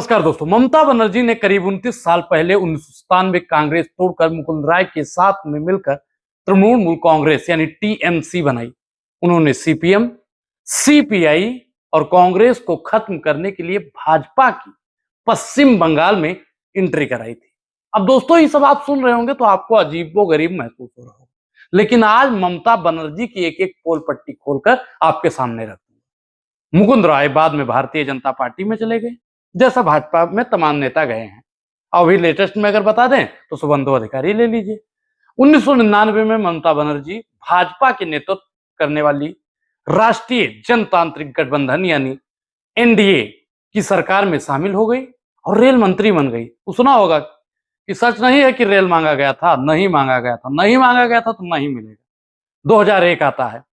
नमस्कार दोस्तों। ममता बनर्जी ने करीब 29 साल पहले 1997 कांग्रेस तोड़कर मुकुंद राय के साथ में मिलकर तृणमूल कांग्रेस यानी टीएमसी बनाई। उन्होंने सीपीएम, सीपीआई और कांग्रेस को खत्म करने के लिए भाजपा की पश्चिम बंगाल में एंट्री कराई थी। अब दोस्तों ये सब आप सुन रहे होंगे तो आपको अजीबोगरीब महसूस हो रहा होगा, लेकिन आज ममता बनर्जी की एक एक पोल पट्टी खोलकर आपके सामने रख दूंगा। मुकुंद राय बाद में भारतीय जनता पार्टी में चले गए, जैसा भाजपा में तमाम नेता गए हैं। अभी लेटेस्ट में अगर बता दें तो शुभेंदु अधिकारी ले लीजिए। 1999 में ममता बनर्जी भाजपा के नेतृत्व करने वाली राष्ट्रीय जनतांत्रिक गठबंधन यानी एनडीए की सरकार में शामिल हो गई और रेल मंत्री बन गई। तो सुना होगा कि सच नहीं है कि रेल मांगा गया था, नहीं मांगा गया था, नहीं मांगा गया था तो नहीं मिलेगा। 2001 आता है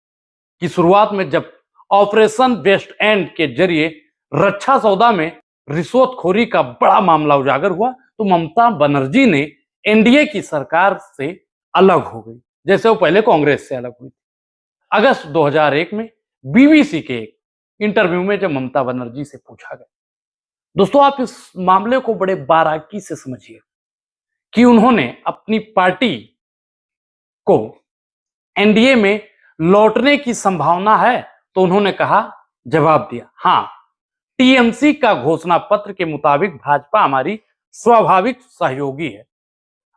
कि शुरुआत में जब ऑपरेशन वेस्ट एंड के जरिए रक्षा सौदा में रिश्वतखोरी का बड़ा मामला उजागर हुआ तो ममता बनर्जी ने एनडीए की सरकार से अलग हो गई, जैसे वो पहले कांग्रेस से अलग हुई थी। अगस्त 2001 में बीबीसी के एक इंटरव्यू में जब ममता बनर्जी से पूछा गया, दोस्तों आप इस मामले को बड़े बारीकी से समझिए कि उन्होंने अपनी पार्टी को एनडीए में लौटने की संभावना है, तो उन्होंने कहा, जवाब दिया, हाँ, टीएमसी का घोषणा पत्र के मुताबिक भाजपा हमारी स्वाभाविक सहयोगी है।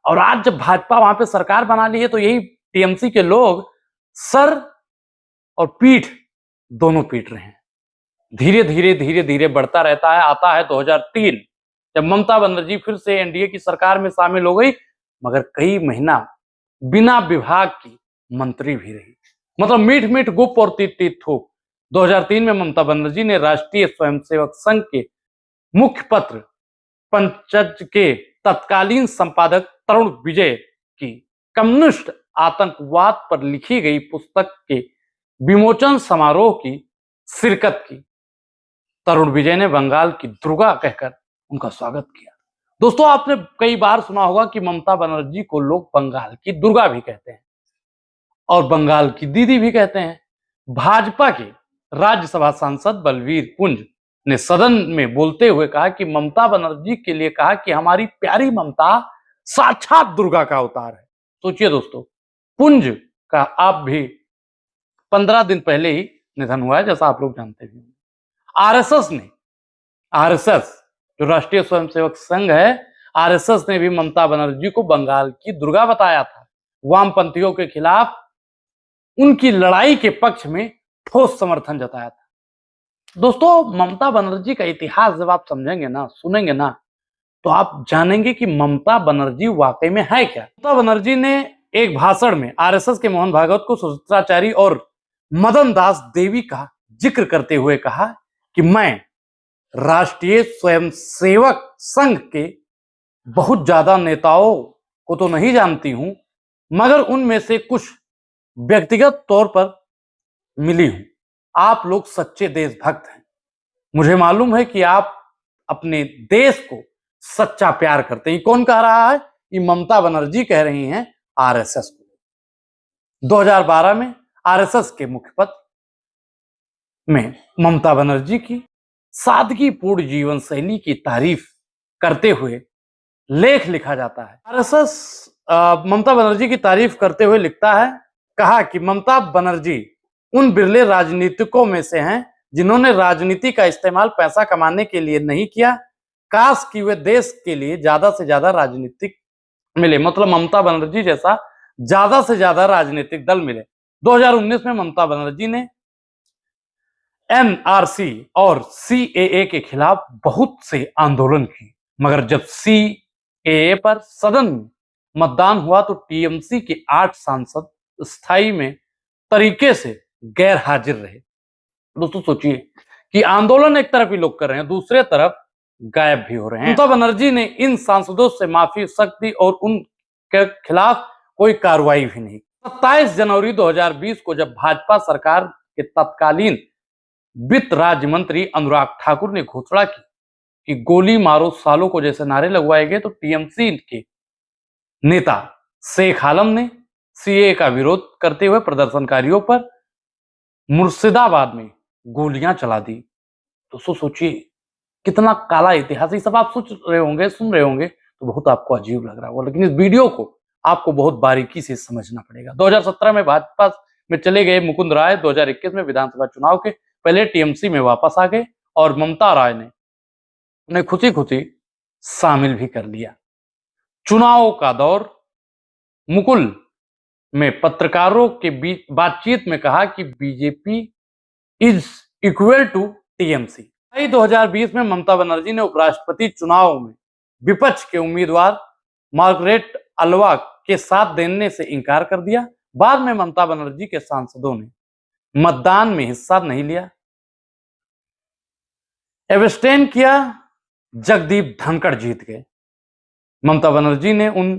और आज जब भाजपा वहां पे सरकार बना ली है तो यही टीएमसी के लोग सर और पीठ दोनों पीट रहे हैं। धीरे धीरे बढ़ता रहता है। आता है 2003 जब ममता बनर्जी फिर से एनडीए की सरकार में शामिल हो गई, मगर कई महीना बिना विभाग की मंत्री भी रही। मतलब मीठ मीठ गुप और तीत तीत थूक। 2003 में ममता बनर्जी ने राष्ट्रीय स्वयंसेवक संघ के मुख्य पत्र पंचज के तत्कालीन संपादक तरुण विजय की कम्युनिस्ट आतंकवाद पर लिखी गई पुस्तक के विमोचन समारोह की शिरकत की। तरुण विजय ने बंगाल की दुर्गा कहकर उनका स्वागत किया। दोस्तों आपने कई बार सुना होगा कि ममता बनर्जी को लोग बंगाल की दुर्गा भी कहते हैं और बंगाल की दीदी भी कहते हैं। भाजपा के राज्यसभा सांसद बलवीर पुंज ने सदन में बोलते हुए कहा कि ममता बनर्जी के लिए कहा कि हमारी प्यारी ममता साक्षात दुर्गा का अवतार है। सोचिए दोस्तों, पुंज का आप भी 15 दिन पहले ही निधन हुआ है, जैसा आप लोग जानते भी हैं। आरएसएस जो राष्ट्रीय स्वयंसेवक संघ है, आरएसएस ने भी ममता बनर्जी को बंगाल की दुर्गा बताया था। वामपंथियों के खिलाफ उनकी लड़ाई के पक्ष में ठोस समर्थन जताया था। दोस्तों ममता बनर्जी का इतिहास जब आप समझेंगे ना, सुनेंगे ना, तो आप जानेंगे कि ममता बनर्जी वाकई में है क्या। ममता बनर्जी ने एक भाषण में आरएसएस के मोहन भागवत को सुचित्राचारी और मदन दास देवी का जिक्र करते हुए कहा कि मैं राष्ट्रीय स्वयंसेवक संघ के बहुत ज्यादा नेताओं को तो नहीं जानती हूं, मगर उनमें से कुछ व्यक्तिगत तौर पर मिली हूं। आप लोग सच्चे देशभक्त हैं। मुझे मालूम है कि आप अपने देश को सच्चा प्यार करते हैं। कौन कह रहा है? ये ममता बनर्जी कह रही हैं आरएसएस को। 2012 में आरएसएस के मुखपत्र में ममता बनर्जी की सादगीपूर्ण जीवन शैली की तारीफ करते हुए लेख लिखा जाता है। आरएसएस ममता बनर्जी की तारीफ करते हुए लिखता है, कहा कि ममता बनर्जी उन बिरले राजनीतिकों में से हैं जिन्होंने राजनीति का इस्तेमाल पैसा कमाने के लिए नहीं किया। काश कि वे देश के लिए ज्यादा से ज्यादा राजनीतिक मिले, मतलब ममता बनर्जी जैसा ज्यादा से ज्यादा राजनीतिक दल मिले। 2019 में ममता बनर्जी ने एनआरसी और सीएए के खिलाफ बहुत से आंदोलन किए, मगर जब सीएए पर सदन में मतदान हुआ तो टीएमसी के 8 सांसद स्थायी में तरीके से गैर हाजिर रहे। दोस्तों सोचिए कि आंदोलन एक तरफ ही लोग कर रहे हैं, दूसरे तरफ गायब भी हो रहे हैं। ममता बनर्जी ने इन सांसदों से माफी सकती और उनके खिलाफ कोई कार्रवाई भी नहीं। 27 जनवरी 2020 को जब भाजपा सरकार के तत्कालीन वित्त राज्य मंत्री अनुराग ठाकुर ने घोषणा की कि गोली मारो सालों को जैसे नारे लगवाए गए, तो टीएमसी के नेता शेख आलम ने सीए का विरोध करते हुए प्रदर्शनकारियों पर मुर्शिदाबाद में गोलियां चला दी। दोस्तों सोचिए कितना काला इतिहास है। ये सब आप सोच रहे होंगे, सुन रहे होंगे तो बहुत आपको अजीब लग रहा होगा, लेकिन इस वीडियो को आपको बहुत बारीकी से समझना पड़ेगा। 2017 में भाजपा में चले गए मुकुंद राय 2021 में विधानसभा चुनाव के पहले टीएमसी में वापस आ गए और ममता राय ने उन्हें खुशी खुशी शामिल भी कर लिया। चुनाव का दौर मुकुल में पत्रकारों के बीच बातचीत में कहा कि BJP is equal to TMC. 2020 में ममता बनर्जी ने उपराष्ट्रपति चुनाव में विपक्ष के उम्मीदवार मार्गरेट अल्वा के साथ देने से इनकार कर दिया। बाद में ममता बनर्जी के सांसदों ने मतदान में हिस्सा नहीं लिया, एब्सटेन किया। जगदीप धनखड़ जीत गए। ममता बनर्जी ने उन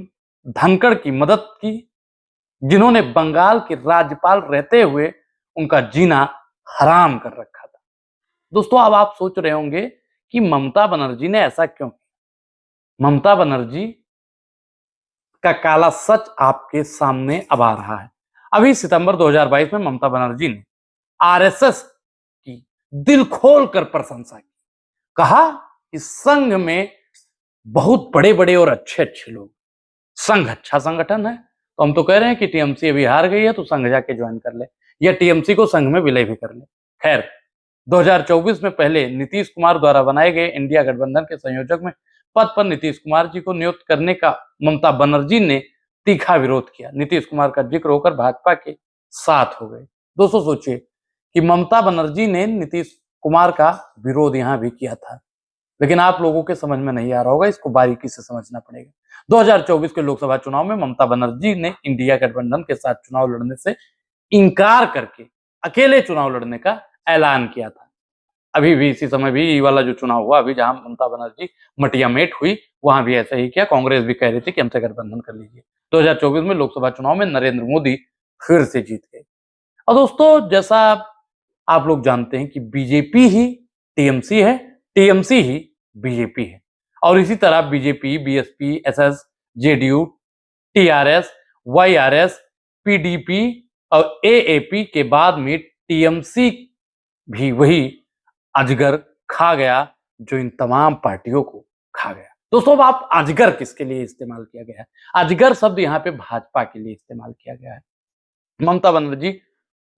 धनखड़ की मदद की जिन्होंने बंगाल के राज्यपाल रहते हुए उनका जीना हराम कर रखा था। दोस्तों, अब आप सोच रहे होंगे कि ममता बनर्जी ने ऐसा क्यों किया। ममता बनर्जी का काला सच आपके सामने अब आ रहा है। अभी सितंबर 2022 में ममता बनर्जी ने आरएसएस की दिल खोलकर प्रशंसा की। कहा कि संघ में बहुत बड़े बड़े और अच्छे अच्छे लोग, संघ अच्छा संगठन है। तो हम तो कह रहे हैं कि टीएमसी अभी हार गई है तो संघ जाके ज्वाइन कर ले या टीएमसी को संघ में विलय भी कर ले। खैर, 2024 में पहले नीतीश कुमार द्वारा बनाए गए इंडिया गठबंधन के संयोजक में पद पर नीतीश कुमार जी को नियुक्त करने का ममता बनर्जी ने तीखा विरोध किया। नीतीश कुमार का जिक्र होकर भाजपा के साथ हो गए। दोस्तों, सोचिए कि ममता बनर्जी ने नीतीश कुमार का विरोध यहां भी किया था, लेकिन आप लोगों के समझ में नहीं आ रहा होगा, इसको बारीकी से समझना पड़ेगा। 2024 के लोकसभा चुनाव में ममता बनर्जी ने इंडिया गठबंधन के साथ चुनाव लड़ने से इनकार करके अकेले चुनाव लड़ने का ऐलान किया था। अभी भी इसी समय भी वाला जो चुनाव हुआ, अभी जहां ममता बनर्जी मटियामेट हुई, वहां भी ऐसा ही किया। कांग्रेस भी कह रही थी कि हमसे गठबंधन कर लीजिए। 2024 में लोकसभा चुनाव में नरेंद्र मोदी फिर से जीत गए। और दोस्तों, जैसा आप लोग जानते हैं कि बीजेपी ही टीएमसी है, टीएमसी ही बीजेपी है, और इसी तरह BJP, BSP, SS, JDU, TRS, YRS, PDP और एएपी के बाद में टीएमसी भी वही अजगर खा गया जो इन तमाम पार्टियों को खा गया। दोस्तों, अब आप अजगर किसके लिए इस्तेमाल किया गया है? अजगर शब्द यहाँ पे भाजपा के लिए इस्तेमाल किया गया है। ममता बनर्जी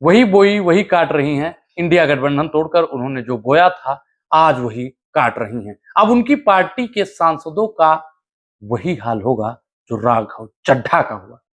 वही बोई वही काट रही हैं। इंडिया गठबंधन तोड़कर उन्होंने जो बोया था आज वही काट रही हैं। अब उनकी पार्टी के सांसदों का वही हाल होगा जो राघव चड्ढा का हुआ।